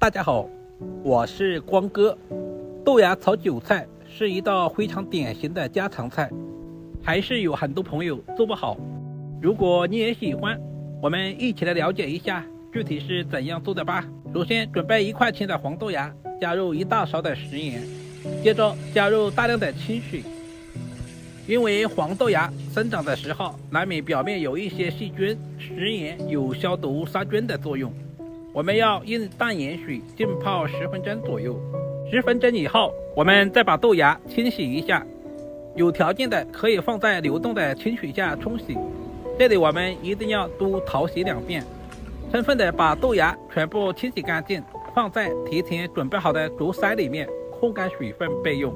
大家好，我是光哥。豆芽炒韭菜是一道非常典型的家常菜，还是有很多朋友做不好。如果你也喜欢，我们一起来了解一下具体是怎样做的吧。首先准备1块钱的黄豆芽，加入1大勺的食盐，接着加入大量的清水。因为黄豆芽生长的时候难免表面有一些细菌，食盐有消毒杀菌的作用。我们要用淡盐水浸泡10分钟左右，10分钟以后，我们再把豆芽清洗一下。有条件的可以放在流动的清水下冲洗，这里我们一定要多淘洗2遍，充分的把豆芽全部清洗干净，放在提前准备好的竹筛里面控干水分备用。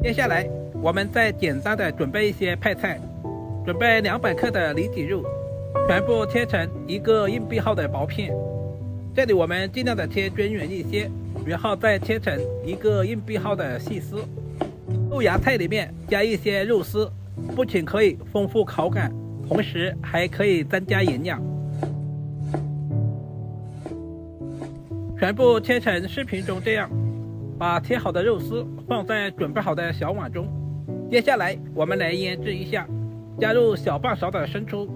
接下来我们再简单的准备一些配菜，准备200克的里脊肉，全部切成1个硬币厚的薄片，这里我们尽量的切均匀一些，然后再切成1个硬币厚的细丝。豆芽菜里面加一些肉丝，不仅可以丰富口感，同时还可以增加营养。全部切成视频中这样，把切好的肉丝放在准备好的小碗中。接下来我们来腌制一下，加入小半勺的生抽，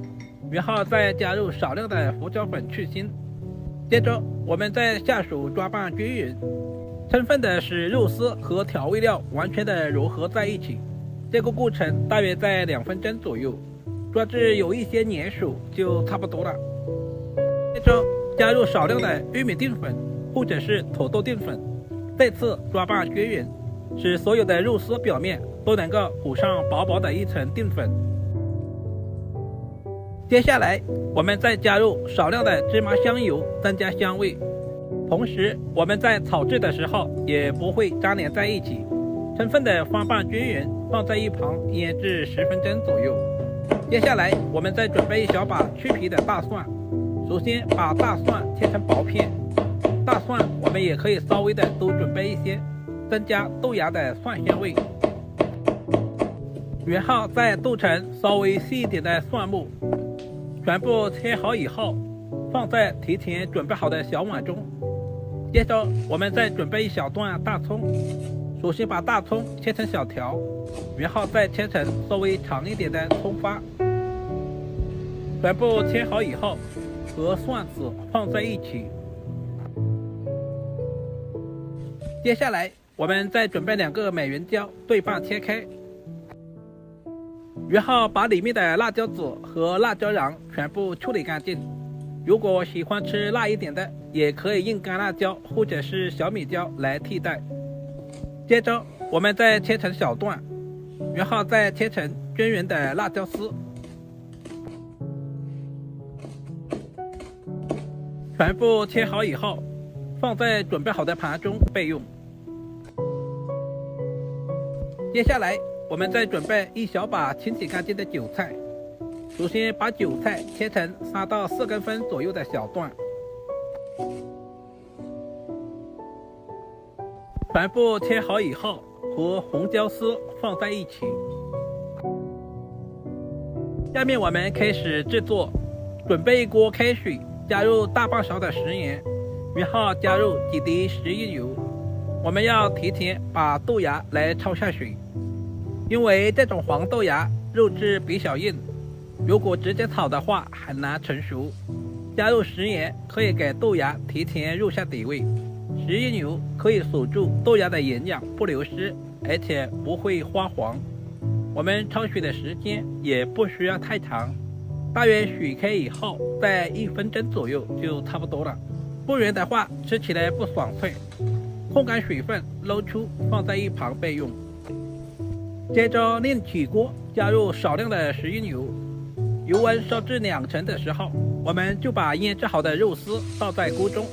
然后再加入少量的胡椒粉去腥。接着我们再下手抓拌均匀，充分的使肉丝和调味料完全的融合在一起。这个过程大约在2分钟左右，抓至有一些粘手就差不多了。接着加入少量的玉米淀粉或者是土豆淀粉，再次抓拌均匀，使所有的肉丝表面都能够裹上薄薄的一层淀粉。接下来我们再加入少量的芝麻香油，增加香味，同时我们在炒制的时候也不会粘连在一起，充分的翻拌均匀，放在一旁腌制10分钟左右。接下来我们再准备1小把去皮的大蒜，首先把大蒜切成薄片，大蒜我们也可以稍微的多准备一些，增加豆芽的蒜香味。然后再剁成稍微细一点的蒜末，全部切好以后放在提前准备好的小碗中。接着我们再准备1小段大葱，首先把大葱切成小条，然后再切成稍微长一点的葱花，全部切好以后和蒜子放在一起。接下来我们再准备2个美元椒对半切开，然后把里面的辣椒籽和辣椒瓤全部处理干净。如果喜欢吃辣一点的，也可以用干辣椒或者是小米椒来替代。接着我们再切成小段，然后再切成均匀的辣椒丝，全部切好以后放在准备好的盘中备用。接下来我们再准备1小把清洗干净的韭菜，首先把韭菜切成3到4公分左右的小段，全部切好以后和红椒丝放在一起。下面我们开始制作，准备1锅开水，加入大半勺的食盐，然后加入几滴食用油。我们要提前把豆芽来焯下水，因为这种黄豆芽肉质比较硬，如果直接炒的话很难成熟。加入食盐可以给豆芽提前入下底味，食用油可以锁住豆芽的营养不流失，而且不会发黄。我们焯水的时间也不需要太长，大约水开以后在1分钟左右就差不多了，不然的话吃起来不爽脆。控干水分捞出放在一旁备用。接着另起锅，加入少量的食用油，油温烧至2成的时候，我们就把腌制好的肉丝倒在锅中，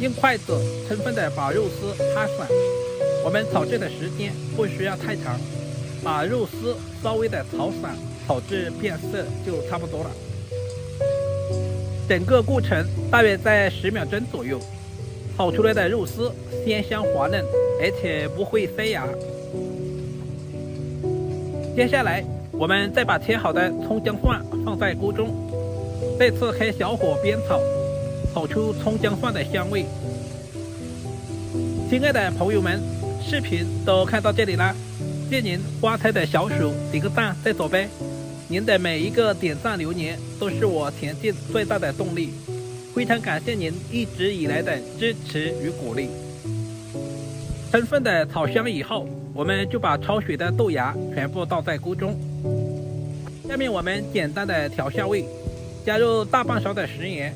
用筷子充分的把肉丝拍散。我们炒制的时间不需要太长，把肉丝稍微的炒散，炒至变色就差不多了。整个过程大约在10秒钟左右，炒出来的肉丝鲜香滑嫩，而且不会塞牙。接下来我们再把切好的葱姜蒜放在锅中，再次开小火煸炒，炒出葱姜蒜的香味。亲爱的朋友们，视频都看到这里啦，借您发财的小手点个赞再走呗。您的每一个点赞留言都是我前进最大的动力，非常感谢您一直以来的支持与鼓励。充分的炒香以后，我们就把焯水的豆芽全部倒在锅中。下面我们简单的调下味，加入大半勺的食盐，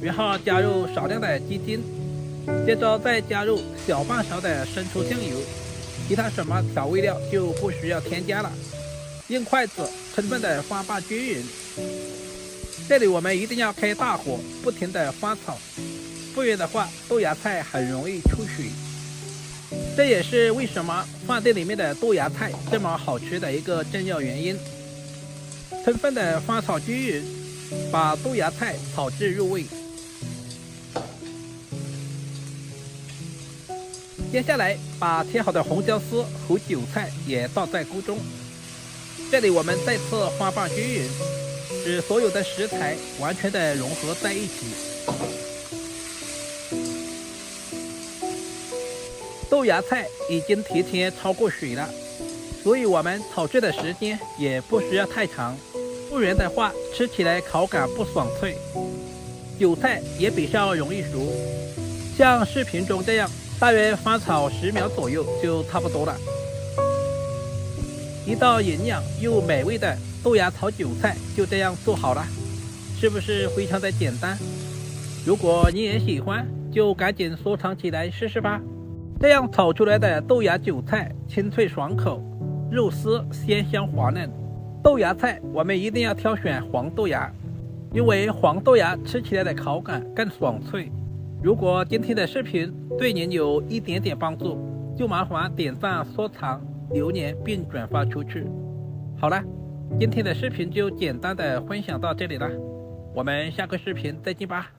然后加入少量的鸡精，接着再加入小半勺的生抽酱油，其他什么调味料就不需要添加了。用筷子充分的翻拌均匀。这里我们一定要开大火，不停的翻炒，不然的话豆芽菜很容易出水。这也是为什么饭店里面的豆芽菜这么好吃的一个重要原因。充分的翻炒均匀，把豆芽菜炒至入味。接下来把切好的红椒丝和韭菜也倒在锅中。这里我们再次翻拌均匀，使所有的食材完全的融合在一起。豆芽菜已经提前焯过水了，所以我们炒制的时间也不需要太长，不然的话吃起来口感不爽脆。韭菜也比较容易熟，像视频中这样，大约翻炒10秒左右就差不多了。一道营养又美味的豆芽炒韭菜就这样做好了，是不是非常的简单？如果你也喜欢，就赶紧收藏起来试试吧。这样炒出来的豆芽韭菜清脆爽口，肉丝鲜香滑嫩。豆芽菜我们一定要挑选黄豆芽，因为黄豆芽吃起来的口感更爽脆。如果今天的视频对您有一点点帮助，就麻烦点赞、收藏、留言并转发出去。好了，今天的视频就简单的分享到这里了，我们下个视频再见吧。